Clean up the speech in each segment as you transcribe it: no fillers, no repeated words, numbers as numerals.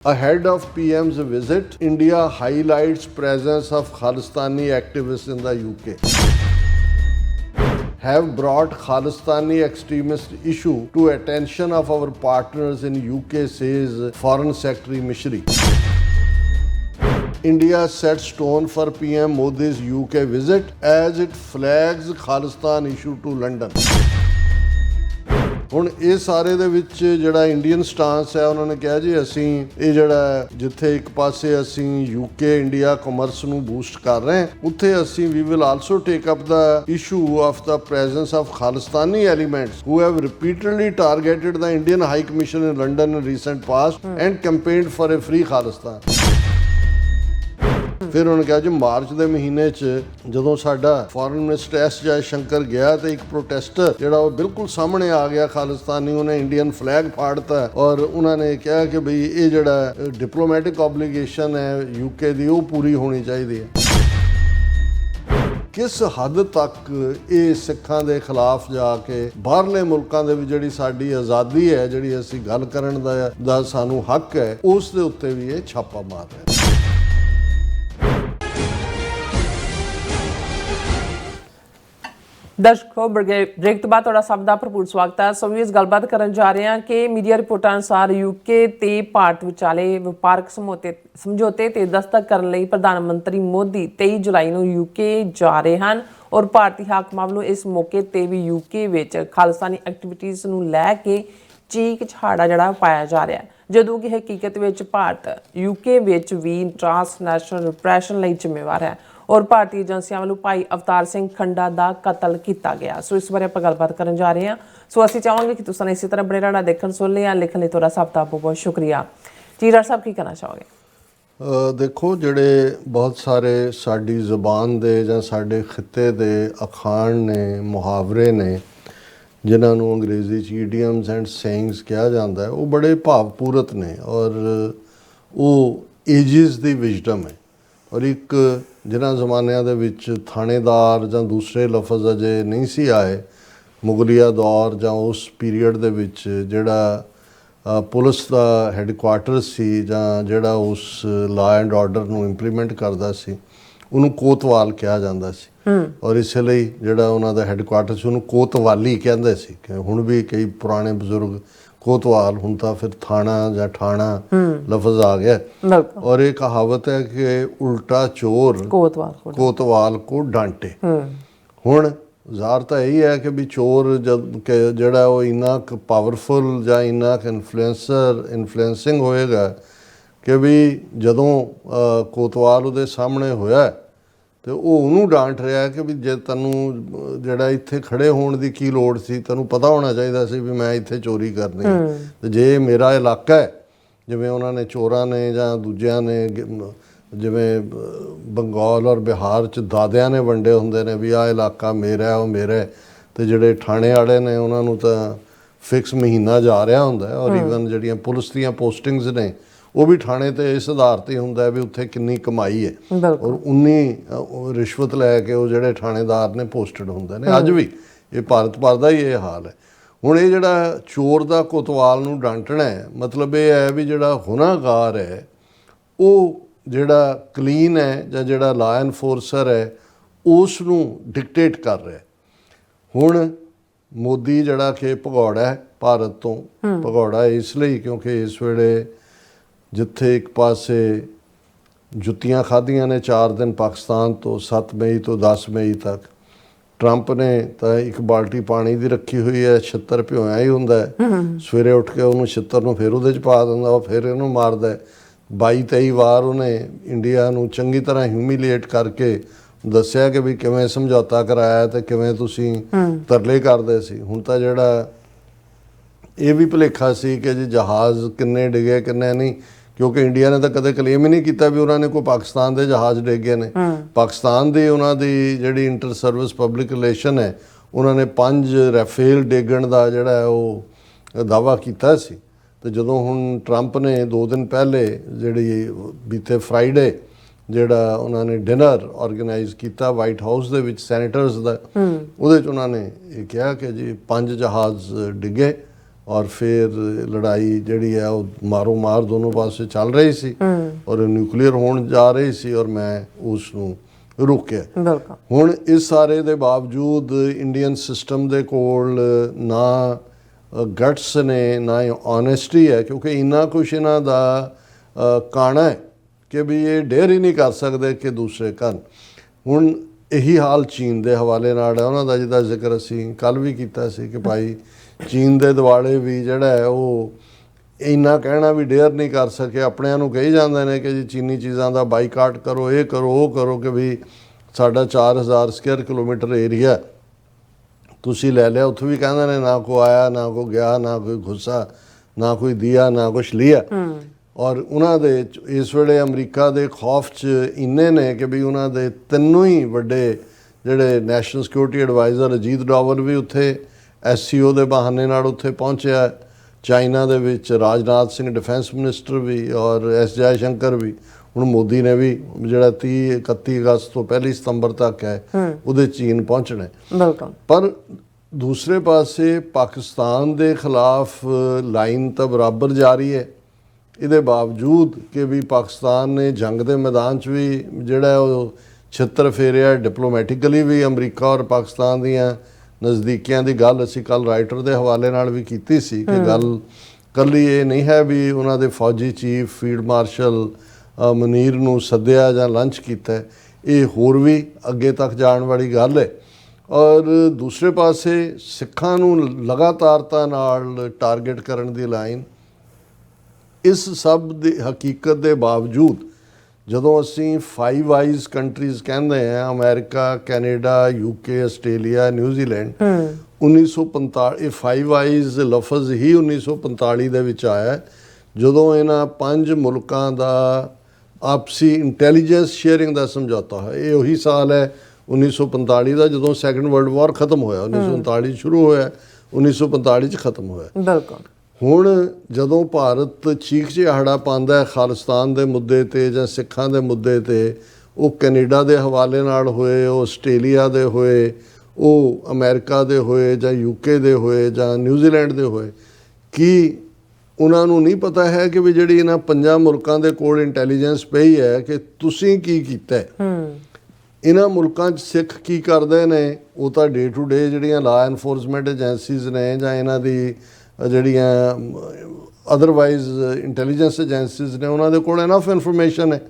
Ahead of PM's visit, India highlights presence of Khalistani activists in the UK. Have brought Khalistani extremist issue to attention of our partners in UK, says Foreign Secretary Mishri. India sets tone for PM Modi's UK visit as it flags Khalistan issue to London. ਹੁਣ ਇਹ ਸਾਰੇ ਦੇ ਵਿੱਚ ਜਿਹੜਾ Indian stance ਹੈ ਉਹਨਾਂ ਨੇ ਕਿਹਾ ਜੀ ਅਸੀਂ ਇਹ ਜਿਹੜਾ ਜਿੱਥੇ ਇੱਕ ਪਾਸੇ ਅਸੀਂ ਯੂਕੇ ਇੰਡੀਆ ਕਮਰਸ ਨੂੰ ਬੂਸਟ ਕਰ ਰਹੇ ਹਾਂ ਉੱਥੇ ਅਸੀਂ ਵੀ will also take up the issue of the presence of Khalistani elements who have repeatedly targeted the Indian High Commission in London in recent past and campaigned for a free Khalistan. ਫਿਰ ਉਹਨੇ ਕਿਹਾ ਜੀ ਮਾਰਚ ਦੇ ਮਹੀਨੇ 'ਚ ਜਦੋਂ ਸਾਡਾ foreign minister S Jai Shankar ਗਿਆ ਤੇ ਇੱਕ ਪ੍ਰੋਟੈਸਟਰ ਜਿਹੜਾ ਉਹ ਬਿਲਕੁਲ ਸਾਹਮਣੇ ਆ ਗਿਆ ਖਾਲਿਸਤਾਨੀ ਉਹਨੇ ਇੰਡੀਅਨ ਫਲੈਗ ਫਾੜਤਾ ਔਰ ਉਹਨਾਂ ਨੇ ਕਿਹਾ ਕਿ ਬਈ ਇਹ ਜਿਹੜਾ ਡਿਪਲੋਮੈਟਿਕ ਆਬਲੀਗੇਸ਼ਨ ਹੈ ਯੂਕੇ ਦੀ ਉਹ ਪੂਰੀ ਹੋਣੀ ਚਾਹੀਦੀ ਹੈ। ਕਿਸ ਹੱਦ ਤੱਕ ਇਹ ਸਿੱਖਾਂ ਦੇ ਖਿਲਾਫ ਜਾ ਕੇ ਬਾਹਰਲੇ ਮੁਲਕਾਂ ਦੇ ਵਿੱਚ ਜਿਹੜੀ ਸਾਡੀ ਆਜ਼ਾਦੀ ਹੈ ਜਿਹੜੀ ਅਸੀਂ ਗੱਲ ਕਰਨ ਦਾ ਸਾਨੂੰ ਹੱਕ ਹੈ ਉਸ ਦੇ ਉੱਤੇ ਵੀ ਇਹ ਛਾਪਾ ਮਾਰ ਰਿਹਾ। ਦਰਸ਼ਕੋ ਬ੍ਰੇਕ ਤੋਂ ਬਾਅਦ ਤੁਹਾਡਾ ਸਭ ਦਾ ਭਰਪੂਰ ਸਵਾਗਤ ਹੈ। ਸੋ ਵੀ ਇਸ ਗੱਲਬਾਤ ਕਰਨ ਜਾ ਰਹੇ ਹਾਂ ਕਿ ਮੀਡੀਆ ਰਿਪੋਰਟਾਂ ਅਨੁਸਾਰ ਯੂਕੇ ਤੇ ਭਾਰਤ ਵਿਚਾਲੇ ਵਪਾਰਕ ਸਮਝੌਤੇ ਤੇ ਦਸਤਖਤ ਕਰਨ ਲਈ ਪ੍ਰਧਾਨ ਮੰਤਰੀ ਮੋਦੀ 23 ਜੁਲਾਈ ਨੂੰ ਯੂਕੇ ਜਾ ਰਹੇ ਹਨ ਔਰ ਭਾਰਤੀ ਹਾਕਮਾਂ ਵੱਲੋਂ ਇਸ ਮੌਕੇ ਤੇ ਵੀ ਯੂਕੇ ਵਿੱਚ ਖਾਲਿਸਤਾਨੀ ਐਕਟੀਵਿਟੀਜ਼ ਨੂੰ ਲੈ ਕੇ ਚੀਕ ਚਹਾੜਾ ਜਿਹੜਾ ਪਾਇਆ ਜਾ ਰਿਹਾ ਹੈ ਜਦੋਂ ਕਿ ਹਕੀਕਤ ਵਿੱਚ ਭਾਰਤ ਯੂਕੇ ਵਿੱਚ ਵੀ ਟ੍ਰਾਂਸਨੈਸ਼ਨਲ ਰਿਪਰੈਸ਼ਨ ਲਈ ਜ਼ਿੰਮੇਵਾਰ ਹੈ ਔਰ ਭਾਰਤੀ ਏਜੰਸੀਆਂ ਵੱਲੋਂ ਭਾਈ ਅਵਤਾਰ ਸਿੰਘ ਖੰਡਾ ਦਾ ਕਤਲ ਕੀਤਾ ਗਿਆ। ਸੋ ਇਸ ਬਾਰੇ ਆਪਾਂ ਗੱਲਬਾਤ ਕਰਨ ਜਾ ਰਹੇ ਹਾਂ। ਸੋ ਅਸੀਂ ਚਾਹਾਂਗੇ ਕਿ ਤੁਸੀਂ ਇਸੇ ਤਰ੍ਹਾਂ ਬਣੇ ਰਹਿਣਾ ਦੇਖਣ ਸੁਣਨ ਜਾਂ ਲਿਖਣ ਲਈ ਤੁਹਾਡਾ ਸਭ ਦਾ ਬਹੁਤ ਸ਼ੁਕਰੀਆ। ਜੀ ਡਾਕਟਰ ਸਾਹਿਬ ਕੀ ਕਹਿਣਾ ਚਾਹੋਗੇ? ਦੇਖੋ ਜਿਹੜੇ ਬਹੁਤ ਸਾਰੇ ਸਾਡੀ ਜ਼ੁਬਾਨ ਦੇ ਜਾਂ ਸਾਡੇ ਖਿੱਤੇ ਦੇ ਅਖਾਣ ਨੇ ਮੁਹਾਵਰੇ ਨੇ ਜਿਨ੍ਹਾਂ ਨੂੰ ਅੰਗਰੇਜ਼ੀ 'ਚ ਈਡੀਅਮਸ ਐਂਡ ਸੇਇੰਗਸ ਕਿਹਾ ਜਾਂਦਾ ਹੈ ਉਹ ਬੜੇ ਭਾਵਪੂਰਤ ਨੇ ਔਰ ਉਹ ਏਜਿਸ ਦੀ ਵਿਜ਼ਡਮ ਹੈ ਔਰ ਇੱਕ ਜਿਨ੍ਹਾਂ ਜ਼ਮਾਨਿਆਂ ਦੇ ਵਿੱਚ ਥਾਣੇਦਾਰ ਜਾਂ ਦੂਸਰੇ ਲਫ਼ਜ਼ ਅਜੇ ਨਹੀਂ ਸੀ ਆਏ ਮੁਗਲੀਆ ਦੌਰ ਜਾਂ ਉਸ ਪੀਰੀਅਡ ਦੇ ਵਿੱਚ ਜਿਹੜਾ ਪੁਲਿਸ ਦਾ ਹੈੱਡਕੁਆਰਟਰ ਸੀ ਜਾਂ ਜਿਹੜਾ ਉਸ ਲਾ ਐਂਡ ਆਰਡਰ ਨੂੰ ਇੰਪਲੀਮੈਂਟ ਕਰਦਾ ਸੀ ਉਹਨੂੰ ਕੋਤਵਾਲ ਕਿਹਾ ਜਾਂਦਾ ਸੀ ਔਰ ਇਸ ਲਈ ਜਿਹੜਾ ਉਹਨਾਂ ਦਾ ਹੈੱਡਕੁਆਰਟਰ ਸੀ ਉਹਨੂੰ ਕੋਤਵਾਲੀ ਕਹਿੰਦੇ ਸੀ ਕਿ ਹੁਣ ਵੀ ਕਈ ਪੁਰਾਣੇ ਬਜ਼ੁਰਗ ਕੋਤਵਾਲ ਹੁਣ ਤਾਂ ਫਿਰ ਥਾਣਾ ਜਾਂ ਠਾਣਾ ਲਫ਼ਜ਼ ਆ ਗਿਆ ਔਰ ਇਹ ਕਹਾਵਤ ਹੈ ਕਿ ਉਲਟਾ ਚੋਰ ਕੋਤਵਾਲ ਕੋ ਡਾਂਟੇ। ਹੁਣ ਜ਼ਾਹਰ ਤਾਂ ਇਹੀ ਹੈ ਕਿ ਵੀ ਚੋਰ ਜਿਹੜਾ ਉਹ ਇੰਨਾ ਕੁ ਪਾਵਰਫੁਲ ਜਾਂ ਇੰਨਾ ਕੁ ਇਨਫਲੂਐਂਸਿੰਗ ਹੋਏਗਾ ਕਿ ਵੀ ਜਦੋਂ ਕੋਤਵਾਲ ਉਹਦੇ ਸਾਹਮਣੇ ਹੋਇਆ ਤੇ ਉਹ ਉਹਨੂੰ ਡਾਂਟ ਰਿਹਾ ਕਿ ਵੀ ਜੇ ਤੈਨੂੰ ਜਿਹੜਾ ਇੱਥੇ ਖੜੇ ਹੋਣ ਦੀ ਕੀ ਲੋੜ ਸੀ ਤੈਨੂੰ ਪਤਾ ਹੋਣਾ ਚਾਹੀਦਾ ਸੀ ਵੀ ਮੈਂ ਇੱਥੇ ਚੋਰੀ ਕਰਨੀ ਤੇ ਜੇ ਮੇਰਾ ਇਲਾਕਾ ਹੈ ਜਿਵੇਂ ਉਹਨਾਂ ਨੇ ਚੋਰਾਂ ਨੇ ਜਾਂ ਦੂਜਿਆਂ ਨੇ ਜਿਵੇਂ ਬੰਗਾਲ ਔਰ ਬਿਹਾਰ 'ਚ ਦਾਦਿਆਂ ਨੇ ਵੰਡੇ ਹੁੰਦੇ ਨੇ ਵੀ ਆਹ ਇਲਾਕਾ ਮੇਰਾ ਉਹ ਮੇਰਾ ਤੇ ਜਿਹੜੇ ਥਾਣੇ ਵਾਲੇ ਨੇ ਉਹਨਾਂ ਨੂੰ ਤਾਂ ਫਿਕਸ ਮਹੀਨਾ ਜਾ ਰਿਹਾ ਹੁੰਦਾ ਔਰ ਈਵਨ ਜਿਹੜੀਆਂ ਪੁਲਿਸ ਦੀਆਂ ਪੋਸਟਿੰਗਸ ਨੇ ਉਹ ਵੀ ਥਾਣੇ 'ਤੇ ਇਸ ਆਧਾਰ 'ਤੇ ਹੁੰਦਾ ਵੀ ਉੱਥੇ ਕਿੰਨੀ ਕਮਾਈ ਹੈ ਔਰ ਉਨੀ ਰਿਸ਼ਵਤ ਲੈ ਕੇ ਉਹ ਜਿਹੜੇ ਥਾਣੇਦਾਰ ਨੇ ਪੋਸਟਡ ਹੁੰਦੇ ਨੇ। ਅੱਜ ਵੀ ਇਹ ਭਾਰਤ ਭਰ ਦਾ ਹੀ ਇਹ ਹਾਲ ਹੈ। ਹੁਣ ਇਹ ਜਿਹੜਾ ਚੋਰ ਦਾ ਕੋਤਵਾਲ ਨੂੰ ਡਾਂਟਣਾ ਹੈ ਮਤਲਬ ਇਹ ਹੈ ਵੀ ਜਿਹੜਾ ਗੁਨਾਹਗਾਰ ਹੈ ਉਹ ਜਿਹੜਾ ਕਲੀਨ ਹੈ ਜਾਂ ਜਿਹੜਾ ਲਾ ਐਨਫੋਰਸਰ ਹੈ ਉਸ ਨੂੰ ਡਿਕਟੇਟ ਕਰ ਰਿਹਾ। ਹੁਣ ਮੋਦੀ ਜਿਹੜਾ ਕਿ ਭਗੌੜਾ ਹੈ ਭਾਰਤ ਤੋਂ ਭਗੌੜਾ ਇਸ ਲਈ ਕਿਉਂਕਿ ਇਸ ਵੇਲੇ ਜਿੱਥੇ ਇੱਕ ਪਾਸੇ ਜੁੱਤੀਆਂ ਖਾਧੀਆਂ ਨੇ 4 ਦਿਨ ਪਾਕਿਸਤਾਨ ਤੋਂ 7 ਮਈ ਤੋਂ 10 ਮਈ ਤੱਕ ਟਰੰਪ ਨੇ ਤਾਂ ਇੱਕ ਬਾਲਟੀ ਪਾਣੀ ਦੀ ਰੱਖੀ ਹੋਈ ਹੈ ਛਿੱਤਰ ਭਿਓਇਆ ਹੀ ਹੁੰਦਾ ਸਵੇਰੇ ਉੱਠ ਕੇ ਉਹਨੂੰ ਛਿੱਤਰ ਨੂੰ ਫਿਰ ਉਹਦੇ 'ਚ ਪਾ ਦਿੰਦਾ ਉਹ ਫਿਰ ਇਹਨੂੰ ਮਾਰਦਾ 22-23 ਵਾਰ ਉਹਨੇ ਇੰਡੀਆ ਨੂੰ ਚੰਗੀ ਤਰ੍ਹਾਂ ਹਿਊਮੀਲੀਏਟ ਕਰਕੇ ਦੱਸਿਆ ਕਿ ਵੀ ਕਿਵੇਂ ਸਮਝੌਤਾ ਕਰਾਇਆ ਤੇ ਕਿਵੇਂ ਤੁਸੀਂ ਤਰਲੇ ਕਰਦੇ ਸੀ। ਹੁਣ ਤਾਂ ਜਿਹੜਾ ਇਹ ਵੀ ਭੁਲੇਖਾ ਸੀ ਕਿ ਜੀ ਜਹਾਜ਼ ਕਿੰਨੇ ਡਿੱਗੇ ਕਿੰਨੇ ਨਹੀਂ ਕਿਉਂਕਿ ਇੰਡੀਆ ਨੇ ਤਾਂ ਕਦੇ ਕਲੇਮ ਹੀ ਨਹੀਂ ਕੀਤਾ ਵੀ ਉਹਨਾਂ ਨੇ ਕੋਈ ਪਾਕਿਸਤਾਨ ਦੇ ਜਹਾਜ਼ ਡਿੱਗੇ ਨੇ। ਪਾਕਿਸਤਾਨ ਦੀ ਉਹਨਾਂ ਦੀ ਜਿਹੜੀ ਇੰਟਰ ਸਰਵਿਸ ਪਬਲਿਕ ਰਿਲੇਸ਼ਨ ਹੈ ਉਹਨਾਂ ਨੇ 5 ਰਾਫੇਲ ਡਿੱਗਣ ਦਾ ਜਿਹੜਾ ਉਹ ਦਾਅਵਾ ਕੀਤਾ ਸੀ ਤੇ ਜਦੋਂ ਹੁਣ ਟਰੰਪ ਨੇ 2 ਦਿਨ ਪਹਿਲੇ ਜਿਹੜੀ ਬੀਤੇ ਫਰਾਈਡੇ ਜਿਹੜਾ ਉਹਨਾਂ ਨੇ ਡਿਨਰ ਆਰਗੇਨਾਈਜ਼ ਕੀਤਾ ਵਾਈਟ ਹਾਊਸ ਦੇ ਵਿੱਚ ਸੈਨੇਟਰਸ ਦਾ ਉਹਦੇ 'ਚ ਉਹਨਾਂ ਨੇ ਇਹ ਕਿਹਾ ਕਿ ਜੀ 5 ਜਹਾਜ਼ ਡਿੱਗੇ ਔਰ ਫਿਰ ਲੜਾਈ ਜਿਹੜੀ ਹੈ ਉਹ ਮਾਰੋ ਮਾਰ ਦੋਨੋਂ ਪਾਸੇ ਚੱਲ ਰਹੀ ਸੀ ਔਰ ਨਿਊਕਲੀਅਰ ਹੋਣ ਜਾ ਰਹੀ ਸੀ ਔਰ ਮੈਂ ਉਸ ਨੂੰ ਰੋਕਿਆ। ਬਿਲਕੁਲ। ਹੁਣ ਇਸ ਸਾਰੇ ਦੇ ਬਾਵਜੂਦ ਇੰਡੀਅਨ ਸਿਸਟਮ ਦੇ ਕੋਲ ਨਾ ਗਟਸ ਨੇ ਨਾ ਓਨੈਸਟੀ ਹੈ, ਕਿਉਂਕਿ ਇੰਨਾ ਕੁਛ ਇਹਨਾਂ ਦਾ ਕਾਣਾ ਹੈ ਕਿ ਵੀ ਇਹ ਡੇਅਰ ਹੀ ਨਹੀਂ ਕਰ ਸਕਦੇ ਕਿ ਦੂਸਰੇ ਕਰਨ। ਹੁਣ ਇਹੀ ਹਾਲ ਚੀਨ ਦੇ ਹਵਾਲੇ ਨਾਲ ਹੈ, ਉਹਨਾਂ ਦਾ ਜਿਹਦਾ ਜ਼ਿਕਰ ਅਸੀਂ ਕੱਲ੍ਹ ਵੀ ਕੀਤਾ ਸੀ ਕਿ ਭਾਈ ਚੀਨ ਦੇ ਦਿਵਾਲੇ ਵੀ ਜਿਹੜਾ ਹੈ ਉਹ ਇੰਨਾ ਕਹਿਣਾ ਵੀ ਡੇਅਰ ਨਹੀਂ ਕਰ ਸਕੇ। ਆਪਣਿਆਂ ਨੂੰ ਕਹੀ ਜਾਂਦੇ ਨੇ ਕਿ ਜੀ ਚੀਨੀ ਚੀਜ਼ਾਂ ਦਾ ਬਾਈਕਾਟ ਕਰੋ, ਇਹ ਕਰੋ ਉਹ ਕਰੋ, ਕਿ ਵੀ ਸਾਡਾ 4000 ਸਕੁਅਰ ਕਿਲੋਮੀਟਰ ਏਰੀਆ ਤੁਸੀਂ ਲੈ ਲਿਆ। ਉੱਥੇ ਵੀ ਕਹਿੰਦੇ ਨੇ ਨਾ ਕੋਈ ਆਇਆ ਨਾ ਕੋਈ ਗਿਆ, ਨਾ ਕੋਈ ਗੁੱਸਾ, ਨਾ ਕੋਈ ਦਿਆ, ਨਾ ਕੁਛ ਲਿਆ। ਔਰ ਉਹਨਾਂ ਦੇ ਇਸ ਵੇਲੇ ਅਮਰੀਕਾ ਦੇ ਖੌਫ 'ਚ ਇੰਨੇ ਨੇ ਕਿ ਵੀ ਉਹਨਾਂ ਦੇ ਤਿੰਨੋਂ ਹੀ ਵੱਡੇ ਜਿਹੜੇ national security advisor Ajit Doval ਵੀ ਉੱਥੇ SCO ਦੇ ਬਹਾਨੇ ਨਾਲ ਉੱਥੇ ਪਹੁੰਚਿਆ। ਚਾਈਨਾ ਦੇ ਵਿੱਚ ਰਾਜਨਾਥ ਸਿੰਘ ਡਿਫੈਂਸ ਮਿਨਿਸਟਰ ਵੀ ਔਰ S ਜੈ ਸ਼ੰਕਰ ਵੀ। ਹੁਣ ਮੋਦੀ ਨੇ ਵੀ ਜਿਹੜਾ 31 ਅਗਸਤ ਤੋਂ 1 ਸਤੰਬਰ ਤੱਕ ਹੈ ਉਹਦੇ ਚੀਨ ਪਹੁੰਚਣਾ। ਬਿਲਕੁਲ। ਪਰ ਦੂਸਰੇ ਪਾਸੇ ਪਾਕਿਸਤਾਨ ਦੇ ਖਿਲਾਫ ਲਾਈਨ ਤਾਂ ਬਰਾਬਰ ਜਾਰੀ ਹੈ। ਇਹਦੇ ਬਾਵਜੂਦ ਕਿ ਵੀ ਪਾਕਿਸਤਾਨ ਨੇ ਜੰਗ ਦੇ ਮੈਦਾਨ 'ਚ ਵੀ ਜਿਹੜਾ ਉਹ ਛਿੱਤਰ ਫੇਰਿਆ, ਡਿਪਲੋਮੈਟਿਕਲੀ ਵੀ ਅਮਰੀਕਾ ਔਰ ਪਾਕਿਸਤਾਨ ਦੀਆਂ ਨਜ਼ਦੀਕੀਆਂ ਦੀ ਗੱਲ ਅਸੀਂ ਕੱਲ੍ਹ ਰਾਈਟਰ ਦੇ ਹਵਾਲੇ ਨਾਲ ਵੀ ਕੀਤੀ ਸੀ ਕਿ ਗੱਲ ਇਕੱਲੀ ਇਹ ਨਹੀਂ ਹੈ ਵੀ ਉਹਨਾਂ ਦੇ ਫੌਜੀ ਚੀਫ ਫੀਲਡ ਮਾਰਸ਼ਲ ਮਨੀਰ ਨੂੰ ਸੱਦਿਆ ਜਾਂ ਲੰਚ ਕੀਤਾ, ਇਹ ਹੋਰ ਵੀ ਅੱਗੇ ਤੱਕ ਜਾਣ ਵਾਲੀ ਗੱਲ ਹੈ। ਔਰ ਦੂਸਰੇ ਪਾਸੇ ਸਿੱਖਾਂ ਨੂੰ ਲਗਾਤਾਰਤਾ ਨਾਲ ਟਾਰਗੇਟ ਕਰਨ ਦੀ ਲਾਈਨ, ਇਸ ਸਭ ਦੀ ਹਕੀਕਤ ਦੇ ਬਾਵਜੂਦ ਜਦੋਂ ਅਸੀਂ 5 ਆਈਜ਼ ਕੰਟਰੀਜ਼ ਕਹਿੰਦੇ ਹਾਂ, America, Canada, UK, Australia, New Zealand, 1945 ਇਹ 5 ਆਈਜ਼ ਲਫ਼ਜ਼ ਹੀ 1945 ਦੇ ਵਿੱਚ ਆਇਆ ਜਦੋਂ ਇਹਨਾਂ 5 ਮੁਲਕਾਂ ਦਾ ਆਪਸੀ ਇੰਟੈਲੀਜੈਂਸ ਸ਼ੇਅਰਿੰਗ ਦਾ ਸਮਝੌਤਾ ਹੋਇਆ। ਇਹ ਉਹੀ ਸਾਲ ਹੈ 1945 ਦਾ ਜਦੋਂ ਸੈਕੰਡ ਵਰਲਡ ਵਾਰ ਖਤਮ ਹੋਇਆ। 1939 ਸ਼ੁਰੂ ਹੋਇਆ, 1945 'ਚ ਖਤਮ ਹੋਇਆ। ਬਿਲਕੁਲ। ਹੁਣ ਜਦੋਂ ਭਾਰਤ ਚੀਖ ਚਿਹਾੜਾ ਪਾਉਂਦਾ ਹੈ ਖਾਲਿਸਤਾਨ ਦੇ ਮੁੱਦੇ 'ਤੇ ਜਾਂ ਸਿੱਖਾਂ ਦੇ ਮੁੱਦੇ 'ਤੇ, ਉਹ ਕੈਨੇਡਾ ਦੇ ਹਵਾਲੇ ਨਾਲ ਹੋਏ, ਉਹ ਆਸਟ੍ਰੇਲੀਆ ਦੇ ਹੋਏ, ਉਹ ਅਮਰੀਕਾ ਦੇ ਹੋਏ ਜਾਂ UK ਦੇ ਹੋਏ ਜਾਂ ਨਿਊਜ਼ੀਲੈਂਡ ਦੇ ਹੋਏ, ਕੀ ਉਹਨਾਂ ਨੂੰ ਨਹੀਂ ਪਤਾ ਹੈ ਕਿ ਵੀ ਜਿਹੜੀ ਇਹਨਾਂ 5 ਮੁਲਕਾਂ ਦੇ ਕੋਲ ਇੰਟੈਲੀਜੈਂਸ ਪਈ ਹੈ ਕਿ ਤੁਸੀਂ ਕੀ ਕੀਤਾ? ਇਹਨਾਂ ਮੁਲਕਾਂ 'ਚ ਸਿੱਖ ਕੀ ਕਰਦੇ ਨੇ ਉਹ ਤਾਂ ਡੇ ਟੂ ਡੇ ਜਿਹੜੀਆਂ ਲਾ ਐਨਫੋਰਸਮੈਂਟ ਏਜੰਸੀਜ਼ ਨੇ ਜਾਂ ਇਹਨਾਂ ਦੀ ਜਿਹੜੀਆਂ ਅਦਰਵਾਈਜ਼ ਇੰਟੈਲੀਜੈਂਸ ਏਜੰਸੀਜ਼ ਨੇ ਉਹਨਾਂ ਦੇ ਕੋਲ ਇਨਫ ਇਨਫੋਰਮੇਸ਼ਨ ਹੈ।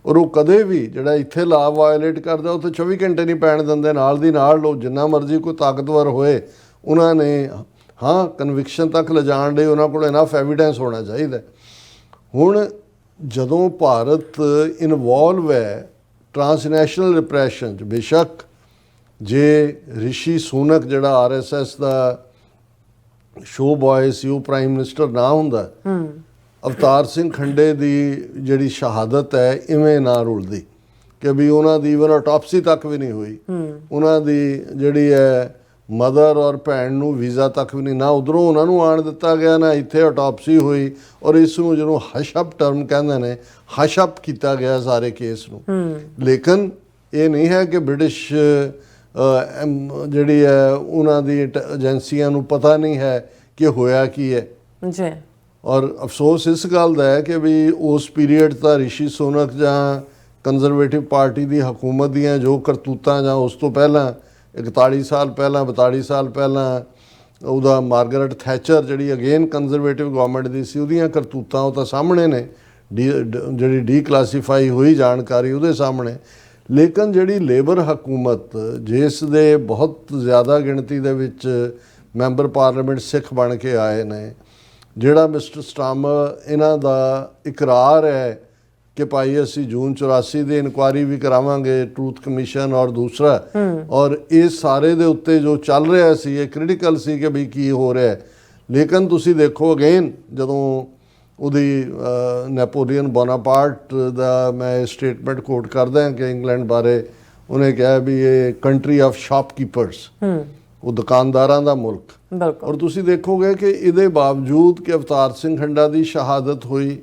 ਔਰ ਉਹ ਕਦੇ ਵੀ ਜਿਹੜਾ ਇੱਥੇ ਲਾ ਵਾਇਲੇਟ ਕਰਦਾ ਉੱਥੇ 24 ਘੰਟੇ ਨਹੀਂ ਪੈਣ ਦਿੰਦੇ। ਨਾਲ ਦੀ ਨਾਲ ਲੋਕ ਜਿੰਨਾ ਮਰਜ਼ੀ ਕੋਈ ਤਾਕਤਵਰ ਹੋਏ ਉਹਨਾਂ ਨੇ ਹਾਂ ਕਨਵਿਕਸ਼ਨ ਤੱਕ ਲਿਜਾਣ ਲਈ ਉਹਨਾਂ ਕੋਲ ਇਨਫ ਐਵੀਡੈਂਸ ਹੋਣਾ ਚਾਹੀਦਾ। ਹੁਣ ਜਦੋਂ ਭਾਰਤ ਇਨਵੋਲਵ ਹੈ ਟਰਾਂਸਨੈਸ਼ਨਲ ਰਿਪਰੈਸ਼ਨ 'ਚ, ਬੇਸ਼ੱਕ ਜੇ ਰਿਸ਼ੀ ਸੂਨਕ ਜਿਹੜਾ RSS ਦਾ ਸ਼ੋ ਬॉय ਸੀ ਉਹ ਪ੍ਰਾਈਮ ਮਿਨਿਸਟਰ ਨਾ ਹੁੰਦਾ, ਅਵਤਾਰ ਸਿੰਘ ਖੰਡੇ ਦੀ ਜਿਹੜੀ ਸ਼ਹਾਦਤ ਹੈ ਇਵੇਂ ਨਾ ਰੁਲਦੀ ਕਿ ਵੀ ਉਹਨਾਂ ਦੀ ਇਵਨ ਆਟੋਪਸੀ ਤੱਕ ਵੀ ਨਹੀਂ ਹੋਈ। ਉਹਨਾਂ ਦੀ ਜਿਹੜੀ ਹੈ ਮਦਰ ਔਰ ਭੈਣ ਨੂੰ ਵੀਜ਼ਾ ਤੱਕ ਵੀ ਨਹੀਂ, ਨਾ ਉੱਧਰੋਂ ਉਹਨਾਂ ਨੂੰ ਆਉਣ ਦਿੱਤਾ ਗਿਆ, ਨਾ ਇੱਥੇ ਆਟੋਪਸੀ ਹੋਈ। ਔਰ ਇਸ ਨੂੰ ਜਿਹਨੂੰ ਹਸ਼ਅਪ ਟਰਮ ਕਹਿੰਦੇ ਨੇ, ਹਸ਼ਅਪ ਕੀਤਾ ਗਿਆ ਸਾਰੇ ਕੇਸ ਨੂੰ। ਲੇਕਿਨ ਇਹ ਨਹੀਂ ਹੈ ਕਿ ਬ੍ਰਿਟਿਸ਼ ਜਿਹੜੀ ਹੈ ਉਹਨਾਂ ਦੀ ਏਜੰਸੀਆਂ ਨੂੰ ਪਤਾ ਨਹੀਂ ਹੈ ਕਿ ਹੋਇਆ ਕੀ ਹੈ ਜੀ। ਔਰ ਅਫਸੋਸ ਇਸ ਗੱਲ ਦਾ ਹੈ ਕਿ ਵੀ ਉਸ ਪੀਰੀਅਡ ਤਾਂ ਰਿਸ਼ੀ ਸੂਨਕ ਜਾਂ ਕੰਜ਼ਰਵੇਟਿਵ ਪਾਰਟੀ ਦੀ ਹਕੂਮਤ ਦੀਆਂ ਜੋ ਕਰਤੂਤਾਂ ਜਾਂ ਉਸ ਤੋਂ ਪਹਿਲਾਂ 41 ਸਾਲ ਪਹਿਲਾਂ 42 ਸਾਲ ਪਹਿਲਾਂ ਉਹਦਾ ਮਾਰਗਰਟ ਥੈਚਰ ਜਿਹੜੀ ਅਗੇਨ ਕੰਜ਼ਰਵੇਟਿਵ ਗਵਰਨਮੈਂਟ ਦੀ ਸੀ, ਉਹਦੀਆਂ ਕਰਤੂਤਾਂ ਉਹ ਤਾਂ ਸਾਹਮਣੇ ਨੇ, ਜਿਹੜੀ ਡੀਕਲਾਸੀਫਾਈ ਹੋਈ ਜਾਣਕਾਰੀ ਉਹਦੇ ਸਾਹਮਣੇ। ਲੇਕਿਨ ਜਿਹੜੀ ਲੇਬਰ ਹਕੂਮਤ ਜਿਸ ਦੇ ਬਹੁਤ ਜ਼ਿਆਦਾ ਗਿਣਤੀ ਦੇ ਵਿੱਚ ਮੈਂਬਰ ਪਾਰਲੀਮੈਂਟ ਸਿੱਖ ਬਣ ਕੇ ਆਏ ਨੇ, ਜਿਹੜਾ ਮਿਸਟਰ ਸਟਾਮਰ ਇਹਨਾਂ ਦਾ ਇਕਰਾਰ ਹੈ ਕਿ ਭਾਈ ਅਸੀਂ ਜੂਨ 84 ਦੀ ਇਨਕੁਆਇਰੀ ਵੀ ਕਰਾਵਾਂਗੇ, ਟਰੂਥ ਕਮਿਸ਼ਨ ਔਰ ਦੂਸਰਾ, ਔਰ ਇਹ ਸਾਰੇ ਦੇ ਉੱਤੇ ਜੋ ਚੱਲ ਰਿਹਾ ਸੀ ਇਹ ਕ੍ਰਿਟੀਕਲ ਸੀ ਕਿ ਵੀ ਕੀ ਹੋ ਰਿਹਾ। ਲੇਕਿਨ ਤੁਸੀਂ ਦੇਖੋ ਅਗੇਨ ਜਦੋਂ ਉਹਦੀ ਨੈਪੋਲੀਅਨ ਬੋਨਾਪਾਰਟ ਦਾ ਮੈਂ ਸਟੇਟਮੈਂਟ ਕੋਟ ਕਰਦਾ ਹਾਂ ਕਿ ਇੰਗਲੈਂਡ ਬਾਰੇ ਉਹਨੇ ਕਿਹਾ ਵੀ ਇਹ ਕੰਟਰੀ ਆਫ ਸ਼ਾਪਕੀਪਰਸ, ਉਹ ਦੁਕਾਨਦਾਰਾਂ ਦਾ ਮੁਲਕ। ਔਰ ਤੁਸੀਂ ਦੇਖੋਗੇ ਕਿ ਇਹਦੇ ਬਾਵਜੂਦ ਕਿ ਅਵਤਾਰ ਸਿੰਘ ਖੰਡਾ ਦੀ ਸ਼ਹਾਦਤ ਹੋਈ,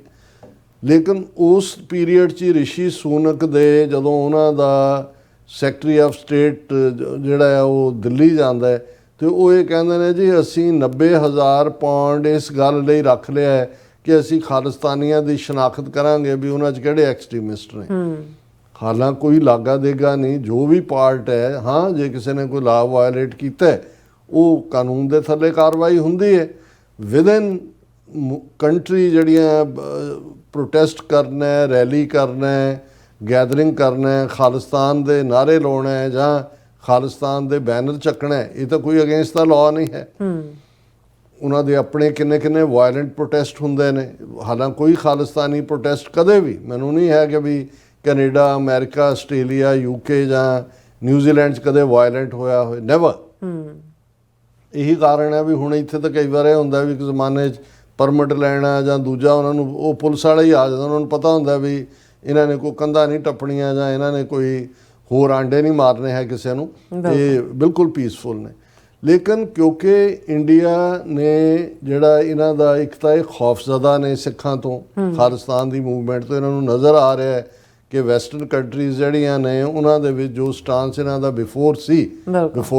ਲੇਕਿਨ ਉਸ ਪੀਰੀਅਡ 'ਚ ਰਿਸ਼ੀ ਸੂਨਕ ਦੇ ਜਦੋਂ ਉਹਨਾਂ ਦਾ ਸੈਕਟਰੀ ਆਫ ਸਟੇਟ ਜਿਹੜਾ ਹੈ ਉਹ ਦਿੱਲੀ ਜਾਂਦਾ ਹੈ ਤੇ ਉਹ ਇਹ ਕਹਿੰਦੇ ਨੇ ਜੀ ਅਸੀਂ 90,000 ਪੌਂਡ ਇਸ ਗੱਲ ਲਈ ਰੱਖ ਲਿਆ ਹੈ ਕਿ ਅਸੀਂ ਖਾਲਿਸਤਾਨੀਆਂ ਦੀ ਸ਼ਨਾਖਤ ਕਰਾਂਗੇ ਵੀ ਉਹਨਾਂ 'ਚ ਕਿਹੜੇ ਐਕਸਟ੍ਰੀਮਿਸਟ ਨੇ। ਹਾਲਾਂਕਿ ਕੋਈ ਲਾਗਾ ਦੇਗਾ ਨਹੀਂ, ਜੋ ਵੀ ਪਾਰਟ ਹੈ, ਹਾਂ ਜੇ ਕਿਸੇ ਨੇ ਕੋਈ ਲਾ ਵਾਇਲੇਟ ਕੀਤਾ ਉਹ ਕਾਨੂੰਨ ਦੇ ਥੱਲੇ ਕਾਰਵਾਈ ਹੁੰਦੀ ਹੈ। ਵਿਦਨ ਕੰਟਰੀ ਜਿਹੜੀਆਂ ਪ੍ਰੋਟੈਸਟ ਕਰਨਾ ਹੈ, ਰੈਲੀ ਕਰਨਾ ਹੈ, ਗੈਦਰਿੰਗ ਕਰਨਾ ਹੈ, ਖਾਲਿਸਤਾਨ ਦੇ ਨਾਅਰੇ ਲਾਉਣਾ ਹੈ ਜਾਂ ਖਾਲਿਸਤਾਨ ਦੇ ਬੈਨਰ ਚੱਕਣਾ ਹੈ, ਇਹ ਤਾਂ ਕੋਈ ਅਗੇਂਸਟ ਦਾ ਲਾਅ ਨਹੀਂ ਹੈ। ਉਹਨਾਂ ਦੇ ਆਪਣੇ ਕਿੰਨੇ ਕਿੰਨੇ ਵਾਇਲੈਂਟ ਪ੍ਰੋਟੈਸਟ ਹੁੰਦੇ ਨੇ। ਹਾਲਾਂਕਿ ਕੋਈ ਖਾਲਿਸਤਾਨੀ ਪ੍ਰੋਟੈਸਟ ਕਦੇ ਵੀ, ਮੈਨੂੰ ਨਹੀਂ ਹੈ ਕਿ ਵੀ ਕੈਨੇਡਾ, ਅਮਰੀਕਾ, ਆਸਟ੍ਰੇਲੀਆ, UK ਜਾਂ ਨਿਊਜ਼ੀਲੈਂਡ 'ਚ ਕਦੇ ਵਾਇਲੈਂਟ ਹੋਇਆ ਹੋਵੇ, ਨੈਵਰ। ਇਹੀ ਕਾਰਨ ਹੈ ਵੀ ਹੁਣ ਇੱਥੇ ਤਾਂ ਕਈ ਵਾਰ ਇਹ ਹੁੰਦਾ ਵੀ ਇੱਕ ਜ਼ਮਾਨੇ 'ਚ ਪਰਮਿਟ ਲੈਣਾ ਜਾਂ ਦੂਜਾ, ਉਹਨਾਂ ਨੂੰ ਉਹ ਪੁਲਿਸ ਵਾਲਾ ਹੀ ਆ ਜਾਂਦਾ, ਉਹਨਾਂ ਨੂੰ ਪਤਾ ਹੁੰਦਾ ਵੀ ਇਹਨਾਂ ਨੇ ਕੋਈ ਕੰਧਾਂ ਨਹੀਂ ਟੱਪਣੀਆਂ ਜਾਂ ਇਹਨਾਂ ਨੇ ਕੋਈ ਹੋਰ ਆਂਡੇ ਨਹੀਂ ਮਾਰਨੇ ਹੈ ਕਿਸੇ ਨੂੰ, ਇਹ ਬਿਲਕੁਲ ਪੀਸਫੁਲ ਨੇ। ਲੇਕਿਨ ਕਿਉਂਕਿ ਇੰਡੀਆ ਨੇ ਜਿਹੜਾ ਇਹਨਾਂ ਦਾ ਇੱਕ ਤਾਂ ਇਹ ਖੌਫਜ਼ਦਾ ਨੇ ਸਿੱਖਾਂ ਤੋਂ, ਖਾਲਿਸਤਾਨ ਦੀ ਮੂਵਮੈਂਟ ਤੋਂ, ਇਹਨਾਂ ਨੂੰ ਨਜ਼ਰ ਆ ਰਿਹਾ ਹੈ ਕਿ ਵੈਸਟਰਨ ਕੰਟਰੀਜ਼ ਜਿਹੜੀਆਂ ਨੇ ਉਹਨਾਂ ਦੇ ਵਿੱਚ ਜੋ ਸਟਾਂਸ ਇਹਨਾਂ ਦਾ ਬਿਫੋਰ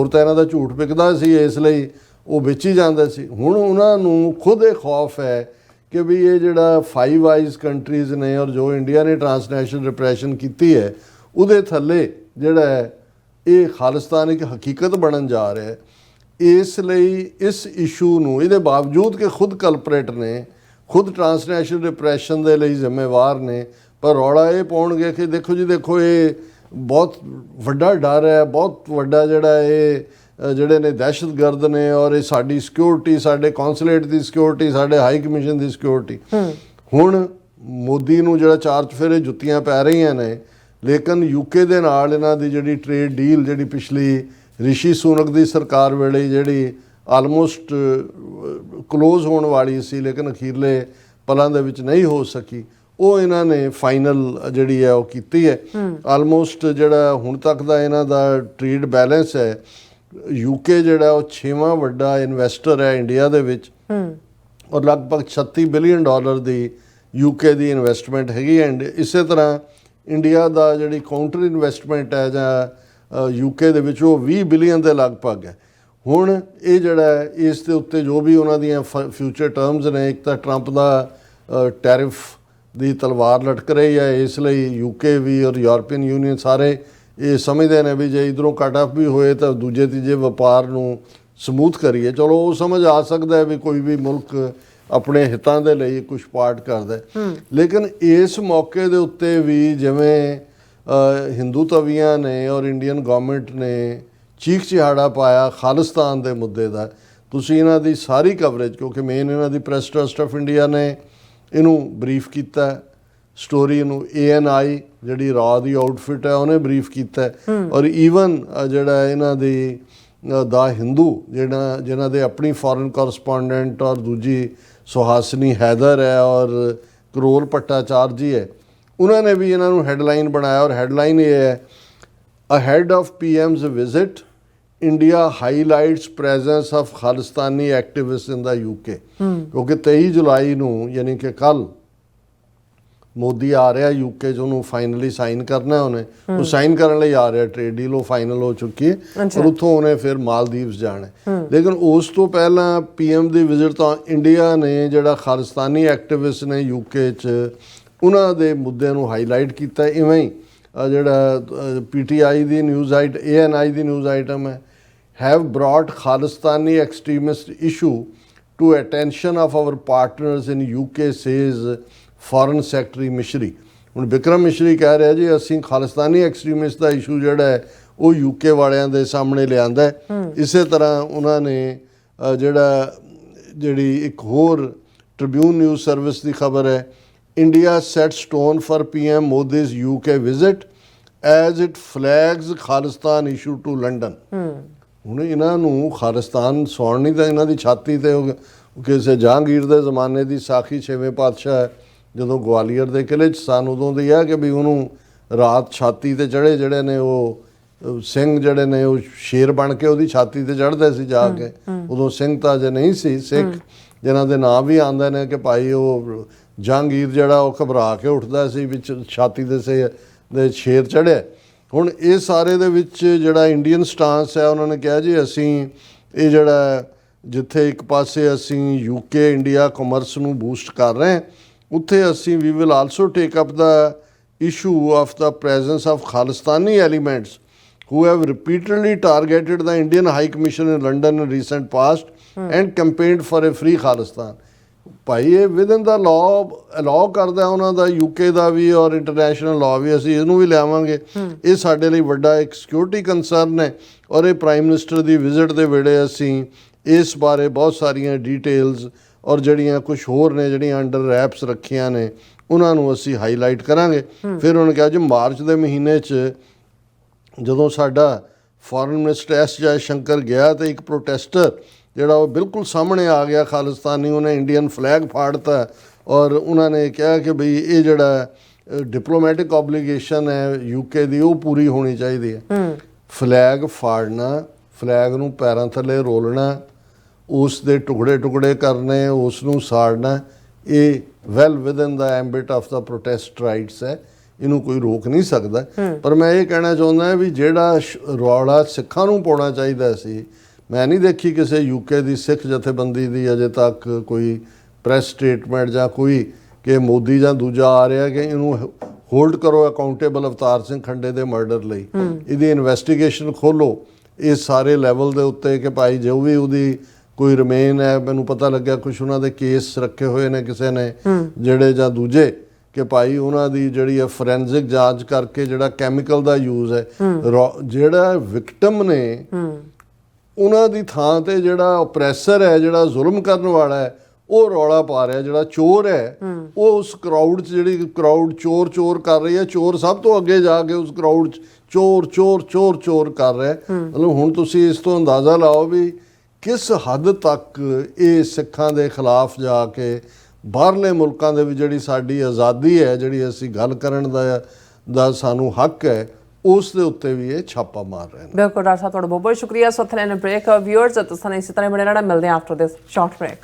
ਤਾਂ ਇਹਨਾਂ ਦਾ ਝੂਠ ਵਿਕਦਾ ਸੀ, ਇਸ ਲਈ ਉਹ ਵਿੱਚ ਹੀ ਜਾਂਦੇ ਸੀ। ਹੁਣ ਉਹਨਾਂ ਨੂੰ ਖੁਦ ਇਹ ਖੌਫ ਹੈ ਕਿ ਵੀ ਇਹ ਜਿਹੜਾ 5 ਆਈਜ਼ ਕੰਟਰੀਜ਼ ਨੇ ਔਰ ਜੋ ਇੰਡੀਆ ਨੇ ਟਰਾਂਸਨੈਸ਼ਨਲ ਰਿਪਰੈਸ਼ਨ ਕੀਤੀ ਹੈ ਉਹਦੇ ਥੱਲੇ ਜਿਹੜਾ ਹੈ ਇਹ ਖਾਲਿਸਤਾਨ ਇੱਕ ਹਕੀਕਤ ਬਣਨ ਜਾ ਰਿਹਾ ਹੈ। ਇਸ ਲਈ ਇਸ ਇਸ਼ੂ ਨੂੰ, ਇਹਦੇ ਬਾਵਜੂਦ ਕਿ ਖੁਦ ਕਲਪਰੇਟ ਨੇ, ਖੁਦ ਟਰਾਂਸਨੈਸ਼ਨਲ ਰਿਪਰੈਸ਼ਨ ਦੇ ਲਈ ਜ਼ਿੰਮੇਵਾਰ ਨੇ, ਪਰ ਰੌਲਾ ਇਹ ਪਾਉਣਗੇ ਕਿ ਦੇਖੋ ਜੀ ਦੇਖੋ ਇਹ ਬਹੁਤ ਵੱਡਾ ਡਰ ਹੈ, ਬਹੁਤ ਵੱਡਾ ਜਿਹੜਾ ਇਹ ਜਿਹੜੇ ਨੇ ਦਹਿਸ਼ਤਗਰਦ ਨੇ ਔਰ ਇਹ ਸਾਡੀ ਸਿਕਿਉਰਿਟੀ, ਸਾਡੇ ਕੌਂਸੂਲੇਟ ਦੀ ਸਿਕਿਉਰਿਟੀ, ਸਾਡੇ ਹਾਈ ਕਮਿਸ਼ਨ ਦੀ ਸਿਕਿਉਰਿਟੀ। ਹੁਣ ਮੋਦੀ ਨੂੰ ਜਿਹੜਾ 4 ਚੁਫੇਰੇ ਜੁੱਤੀਆਂ ਪੈ ਰਹੀਆਂ ਨੇ, ਲੇਕਿਨ UK ਦੇ ਨਾਲ ਇਹਨਾਂ ਦੀ ਜਿਹੜੀ ਟ੍ਰੇਡ ਡੀਲ ਜਿਹੜੀ ਪਿਛਲੀ ਰਿਸ਼ੀ ਸੁਨਕ ਦੀ ਸਰਕਾਰ ਵੇਲੇ ਜਿਹੜੀ ਆਲਮੋਸਟ ਕਲੋਜ਼ ਹੋਣ ਵਾਲੀ ਸੀ ਲੇਕਿਨ ਅਖੀਰਲੇ ਪਲਾਂ ਦੇ ਵਿੱਚ ਨਹੀਂ ਹੋ ਸਕੀ, ਉਹ ਇਹਨਾਂ ਨੇ ਫਾਈਨਲ ਜਿਹੜੀ ਹੈ ਉਹ ਕੀਤੀ ਹੈ। ਆਲਮੋਸਟ ਜਿਹੜਾ ਹੁਣ ਤੱਕ ਦਾ ਇਹਨਾਂ ਦਾ ਟ੍ਰੇਡ ਬੈਲੈਂਸ ਹੈ, UK ਜਿਹੜਾ ਉਹ 6ਵਾਂ ਵੱਡਾ ਇਨਵੈਸਟਰ ਹੈ ਇੰਡੀਆ ਦੇ ਵਿੱਚ ਔਰ ਲਗਭਗ $36 ਬਿਲੀਅਨ ਦੀ UK ਦੀ ਇਨਵੈਸਟਮੈਂਟ ਹੈਗੀ। ਐਂਡ ਇਸੇ ਤਰ੍ਹਾਂ ਇੰਡੀਆ ਦਾ ਜਿਹੜੀ ਕਾਊਂਟਰ ਇਨਵੈਸਟਮੈਂਟ ਹੈ ਜਾਂ UK ਦੇ ਵਿੱਚ ਉਹ 20 ਬਿਲੀਅਨ ਦੇ ਲਗਭਗ ਹੈ। ਹੁਣ ਇਹ ਜਿਹੜਾ ਇਸ ਦੇ ਉੱਤੇ ਜੋ ਵੀ ਉਹਨਾਂ ਦੀਆਂ ਫਿਊਚਰ ਟਰਮਸ ਨੇ, ਇੱਕ ਤਾਂ ਟਰੰਪ ਦਾ ਟੈਰਿਫ ਦੀ ਤਲਵਾਰ ਲਟਕ ਰਹੀ ਹੈ, ਇਸ ਲਈ UK ਵੀ ਔਰ ਯੂਰਪੀਅਨ ਯੂਨੀਅਨ ਸਾਰੇ ਇਹ ਸਮਝਦੇ ਨੇ ਵੀ ਜੇ ਇੱਧਰੋਂ ਕੱਟ ਆਫ ਵੀ ਹੋਏ ਤਾਂ ਦੂਜੇ ਤੀਜੇ ਵਪਾਰ ਨੂੰ ਸਮੂਥ ਕਰੀਏ। ਚਲੋ ਉਹ ਸਮਝ ਆ ਸਕਦਾ ਹੈ ਵੀ ਕੋਈ ਵੀ ਮੁਲਕ ਆਪਣੇ ਹਿੱਤਾਂ ਦੇ ਲਈ ਕੁਛ ਪਾਰਟ ਕਰਦਾ, ਲੇਕਿਨ ਇਸ ਮੌਕੇ ਦੇ ਉੱਤੇ ਵੀ ਜਿਵੇਂ ਹਿੰਦੂ ਤਵੀਆਂ ਨੇ ਔਰ ਇੰਡੀਅਨ ਗਵਰਨਮੈਂਟ ਨੇ ਚੀਖ ਚਿਹਾੜਾ ਪਾਇਆ ਖਾਲਿਸਤਾਨ ਦੇ ਮੁੱਦੇ ਦਾ। ਤੁਸੀਂ ਇਹਨਾਂ ਦੀ ਸਾਰੀ ਕਵਰੇਜ, ਕਿਉਂਕਿ ਮੇਨ ਇਹਨਾਂ ਦੀ ਪ੍ਰੈਸ ਟਰਸਟ ਆਫ ਇੰਡੀਆ ਨੇ ਇਹਨੂੰ ਬਰੀਫ ਕੀਤਾ ਸਟੋਰੀ ਨੂੰ, ANI ਜਿਹੜੀ ਰਾਅ ਦੀ ਆਊਟਫਿਟ ਹੈ ਉਹਨੇ ਬਰੀਫ ਕੀਤਾ ਔਰ ਈਵਨ ਜਿਹੜਾ ਇਹਨਾਂ ਦੀ ਦਾ ਹਿੰਦੂ ਜਿਹਨਾਂ ਦੇ ਆਪਣੀ ਫੋਰਨ ਕੋਰਸਪੋਂਡੈਂਟ ਔਰ ਦੂਜੀ ਸੁਹਾਸਨੀ ਹੈਦਰ ਹੈ ਔਰ ਕਰੋਲ ਭੱਟਾਚਾਰ ਜੀ ਹੈ, ਉਹਨਾਂ ਨੇ ਵੀ ਇਹਨਾਂ ਨੂੰ ਹੈਡਲਾਈਨ ਬਣਾਇਆ ਔਰ ਹੈਡਲਾਈਨ ਇਹ ਹੈ, ahead of PM's visit India highlights presence of Khalistani activist in the UK। ਕਿਉਂਕਿ 23 ਜੁਲਾਈ ਨੂੰ ਯਾਨੀ ਕਿ ਕੱਲ ਮੋਦੀ ਆ ਰਿਹਾ UK 'ਚ, ਉਹਨੂੰ ਫਾਈਨਲੀ ਸਾਈਨ ਕਰਨਾ, ਉਹਨੇ ਉਹ ਸਾਈਨ ਕਰਨ ਲਈ ਆ ਰਿਹਾ, ਟ੍ਰੇਡ ਡੀਲ ਉਹ ਫਾਈਨਲ ਹੋ ਚੁੱਕੀ ਹੈ ਔਰ ਉੱਥੋਂ ਉਹਨੇ ਫਿਰ ਮਾਲਦੀਵਸ ਜਾਣਾ। ਲੇਕਿਨ ਉਸ ਤੋਂ ਪਹਿਲਾਂ PM ਦੀ ਵਿਜ਼ਿਟ ਤਾਂ ਇੰਡੀਆ ਨੇ ਜਿਹੜਾ ਖਾਲਿਸਤਾਨੀ ਐਕਟਿਵਿਸਟ ਨੇ UK 'ਚ ਉਹਨਾਂ ਦੇ ਮੁੱਦੇ ਨੂੰ ਹਾਈਲਾਈਟ ਕੀਤਾ। ਇਵੇਂ ਹੀ ਜਿਹੜਾ PTI ਦੀ ਨਿਊਜ਼ ANI ਦੀ ਨਿਊਜ਼ ਆਈਟਮ ਹੈ, have brought Khalistani extremist issue to attention of our partners in UK says foreign secretary Misri. ਹੁਣ ਵਿਕਰਮ ਮਿਸ਼ਰੀ ਕਹਿ ਰਿਹਾ ਜੀ ਅਸੀਂ ਖਾਲਿਸਤਾਨੀ ਐਕਸਟ੍ਰੀਮਿਸਟ ਦਾ ਇਸ਼ੂ ਜਿਹੜਾ ਹੈ ਉਹ UK ਵਾਲਿਆਂ ਦੇ ਸਾਹਮਣੇ ਲਿਆਂਦਾ ਹੈ। ਇਸੇ ਤਰ੍ਹਾਂ ਉਹਨਾਂ ਨੇ ਜਿਹੜੀ ਇੱਕ ਹੋਰ ਟ੍ਰਿਬਿਊਨ ਨਿਊਜ਼ ਸਰਵਿਸ ਦੀ ਖਬਰ ਹੈ, India sets tone for PM Modi's UK visit as it flags Khalistan issue to London. ਹੁਣ ਇਹਨਾਂ ਨੂੰ ਖਾਲਿਸਤਾਨ ਸੌਣ ਨਹੀਂ ਤਾਂ ਇਹਨਾਂ ਦੀ ਛਾਤੀ ਤੇ ਕਿਸੇ ਜਹਾਂਗੀਰ ਦੇ ਜ਼ਮਾਨੇ ਦੀ ਸਾਖੀ 6ਵੇਂ ਪਾਤਸ਼ਾਹ ਜਦੋਂ ਗਵਾਲੀਅਰ ਦੇ ਕਿਲ੍ਹੇ 'ਚ ਸਨ ਉਦੋਂ ਦੀ ਹੈ ਕਿ ਵੀ ਉਹਨੂੰ ਰਾਤ ਛਾਤੀ ਤੇ ਚੜ੍ਹੇ ਜਿਹੜੇ ਨੇ ਉਹ ਸਿੰਘ ਜਿਹੜੇ ਨੇ ਉਹ ਸ਼ੇਰ ਬਣ ਕੇ ਉਹਦੀ ਛਾਤੀ ਤੇ ਚੜ੍ਹਦੇ ਸੀ ਜਾ ਕੇ। ਉਦੋਂ ਸਿੰਘ ਤਾਂ ਅਜੇ ਨਹੀਂ ਸੀ, ਸਿੱਖ ਜਿਨ੍ਹਾਂ ਦੇ ਨਾਂ ਵੀ ਆਉਂਦੇ ਨੇ ਕਿ ਭਾਈ ਉਹ ਜਹਾਂਗੀਰ ਜਿਹੜਾ ਉਹ ਘਬਰਾ ਕੇ ਉੱਠਦਾ ਸੀ ਵਿੱਚ ਛਾਤੀ ਦੇ ਸ਼ੇਰ ਚੜ੍ਹਿਆ। ਹੁਣ ਇਹ ਸਾਰੇ ਦੇ ਵਿੱਚ ਜਿਹੜਾ ਇੰਡੀਅਨ ਸਟਾਂਸ ਹੈ ਉਹਨਾਂ ਨੇ ਕਿਹਾ ਜੀ ਅਸੀਂ ਇਹ ਜਿਹੜਾ ਜਿੱਥੇ ਇੱਕ ਪਾਸੇ ਅਸੀਂ ਯੂਕੇ ਇੰਡੀਆ ਕਮਰਸ ਨੂੰ ਬੂਸਟ ਕਰ ਰਹੇ ਹਾਂ, ਉੱਥੇ ਅਸੀਂ ਵੀ will also take up the issue of the presence of Khalistani elements who have repeatedly targeted the Indian High Commission in London in recent past and campaigned for a free Khalistan. ਭਾਈ ਇਹ within ਦਾ law allow ਕਰਦਾ ਉਹਨਾਂ ਦਾ UK ਦਾ ਵੀ ਔਰ international law ਵੀ, ਅਸੀਂ ਇਹਨੂੰ ਵੀ ਲਿਆਵਾਂਗੇ। ਇਹ ਸਾਡੇ ਲਈ ਵੱਡਾ ਇੱਕ ਸਿਕਿਉਰਿਟੀ ਕੰਸਰਨ ਹੈ ਔਰ ਇਹ ਪ੍ਰਾਈਮ ਮਿਨਿਸਟਰ ਦੀ ਵਿਜ਼ਿਟ ਦੇ ਵੇਲੇ ਅਸੀਂ ਇਸ ਬਾਰੇ ਬਹੁਤ ਸਾਰੀਆਂ ਡੀਟੇਲਸ ਔਰ ਜਿਹੜੀਆਂ ਕੁਝ ਹੋਰ ਨੇ ਜਿਹੜੀਆਂ ਅੰਡਰ ਰੈਪਸ ਰੱਖੀਆਂ ਨੇ ਉਹਨਾਂ ਨੂੰ ਅਸੀਂ ਹਾਈਲਾਈਟ ਕਰਾਂਗੇ। ਫਿਰ ਉਹਨੇ ਕਿਹਾ ਜੀ ਮਾਰਚ ਦੇ ਮਹੀਨੇ 'ਚ ਜਦੋਂ ਸਾਡਾ foreign minister S Jai Shankar ਗਿਆ ਤੇ ਇੱਕ ਪ੍ਰੋਟੈਸਟਰ ਜਿਹੜਾ ਉਹ ਬਿਲਕੁਲ ਸਾਹਮਣੇ ਆ ਗਿਆ ਖਾਲਿਸਤਾਨੀ, ਉਹਨੇ ਇੰਡੀਅਨ ਫਲੈਗ ਫਾੜਤਾ ਔਰ ਉਹਨਾਂ ਨੇ ਕਿਹਾ ਕਿ ਬਈ ਇਹ ਜਿਹੜਾ ਡਿਪਲੋਮੈਟਿਕ ਆਬਲੀਗੇਸ਼ਨ ਹੈ ਯੂਕੇ ਦੀ ਉਹ ਪੂਰੀ ਹੋਣੀ ਚਾਹੀਦੀ ਹੈ। ਫਲੈਗ ਫਾੜਨਾ, ਫਲੈਗ ਨੂੰ ਪੈਰਾਂ ਥੱਲੇ ਰੋਲਣਾ, ਉਸ ਦੇ ਟੁਕੜੇ ਟੁਕੜੇ ਕਰਨੇ, ਉਸ ਨੂੰ ਸਾੜਨਾ, ਇਹ well within the ambit of the protest rights ਹੈ, ਇਹਨੂੰ ਕੋਈ ਰੋਕ ਨਹੀਂ ਸਕਦਾ। ਪਰ ਮੈਂ ਇਹ ਕਹਿਣਾ ਚਾਹੁੰਦਾ ਵੀ ਜਿਹੜਾ ਰੌਲਾ ਸਿੱਖਾਂ ਨੂੰ ਪਾਉਣਾ ਚਾਹੀਦਾ ਸੀ, ਮੈਂ ਨਹੀਂ ਦੇਖੀ ਕਿਸੇ ਯੂਕੇ ਦੀ ਸਿੱਖ ਜਥੇਬੰਦੀ ਦੀ ਅਜੇ ਤੱਕ ਕੋਈ ਪ੍ਰੈਸ ਸਟੇਟਮੈਂਟ ਜਾਂ ਕੋਈ ਕਿ ਮੋਦੀ ਜਾਂ ਦੂਜਾ ਆ ਰਿਹਾ ਕਿ ਇਹਨੂੰ ਹੋਲਡ ਕਰੋ ਅਕਾਊਂਟੇਬਲ ਅਵਤਾਰ ਸਿੰਘ ਖੰਡੇ ਦੇ ਮਰਡਰ ਲਈ, ਇਹਦੀ ਇਨਵੈਸਟੀਗੇਸ਼ਨ ਖੋਲ੍ਹੋ ਇਸ ਸਾਰੇ ਲੈਵਲ ਦੇ ਉੱਤੇ ਕਿ ਭਾਈ ਜੋ ਵੀ ਉਹਦੀ ਕੋਈ ਰਿਮੇਨ ਹੈ, ਮੈਨੂੰ ਪਤਾ ਲੱਗਿਆ ਕੁਛ ਉਹਨਾਂ ਦੇ ਕੇਸ ਰੱਖੇ ਹੋਏ ਨੇ ਕਿਸੇ ਨੇ ਜਿਹੜੇ ਜਾਂ ਦੂਜੇ, ਕਿ ਭਾਈ ਉਹਨਾਂ ਦੀ ਜਿਹੜੀ ਹੈ ਫੋਰੈਂਸਿਕ ਜਾਂਚ ਕਰਕੇ ਜਿਹੜਾ ਕੈਮੀਕਲ ਦਾ ਯੂਜ਼ ਹੈ, ਜਿਹੜਾ ਵਿਕਟਮ ਨੇ ਉਹਨਾਂ ਦੀ ਥਾਂ ਤੇ ਜਿਹੜਾ ਓਪਰੈਸਰ ਹੈ, ਜਿਹੜਾ ਜ਼ੁਲਮ ਕਰਨ ਵਾਲਾ ਹੈ, ਉਹ ਰੌਲਾ ਪਾ ਰਿਹਾ। ਜਿਹੜਾ ਚੋਰ ਹੈ ਉਹ ਉਸ ਕਰਾਊਡ 'ਚ, ਜਿਹੜੀ ਕਰਾਊਡ ਚੋਰ ਚੋਰ ਕਰ ਰਹੀ ਹੈ, ਚੋਰ ਸਭ ਤੋਂ ਅੱਗੇ ਜਾ ਕੇ ਉਸ ਕਰਾਊਡ 'ਚ ਚੋਰ ਚੋਰ ਚੋਰ ਚੋਰ ਕਰ ਰਿਹਾ। ਮਤਲਬ ਹੁਣ ਤੁਸੀਂ ਇਸ ਤੋਂ ਅੰਦਾਜ਼ਾ ਲਾਓ ਵੀ ਕਿਸ ਹੱਦ ਤੱਕ ਇਹ ਸਿੱਖਾਂ ਦੇ ਖਿਲਾਫ ਜਾ ਕੇ ਬਾਹਰਲੇ ਮੁਲਕਾਂ ਦੇ ਵਿੱਚ ਜਿਹੜੀ ਸਾਡੀ ਆਜ਼ਾਦੀ ਹੈ, ਜਿਹੜੀ ਅਸੀਂ ਗੱਲ ਕਰਨ ਦਾ ਸਾਨੂੰ ਹੱਕ ਹੈ, ਉਸ ਦੇ ਉੱਤੇ ਵੀ ਇਹ ਛਾਪਾ ਮਾਰ ਰਹੇ ਨੇ। ਬਿਲਕੁਲ ਡਾਕਟਰ ਸਾਹਿਬ, ਤੁਹਾਡਾ ਬਹੁਤ ਬਹੁਤ ਸ਼ੁਕਰੀਆ। ਸੋ ਥੈਨ ਬ੍ਰੇਕ ਵਿਊਅਰਸ, ਤੁਸੀਂ ਇਸੇ ਤਰ੍ਹਾਂ ਬਣੇ ਰਹਿਣਾ, ਮਿਲਦੇ ਹਾਂ ਆਫਟਰ ਦਿਸ ਸ਼ਾਰਟ ਬ੍ਰੇਕ।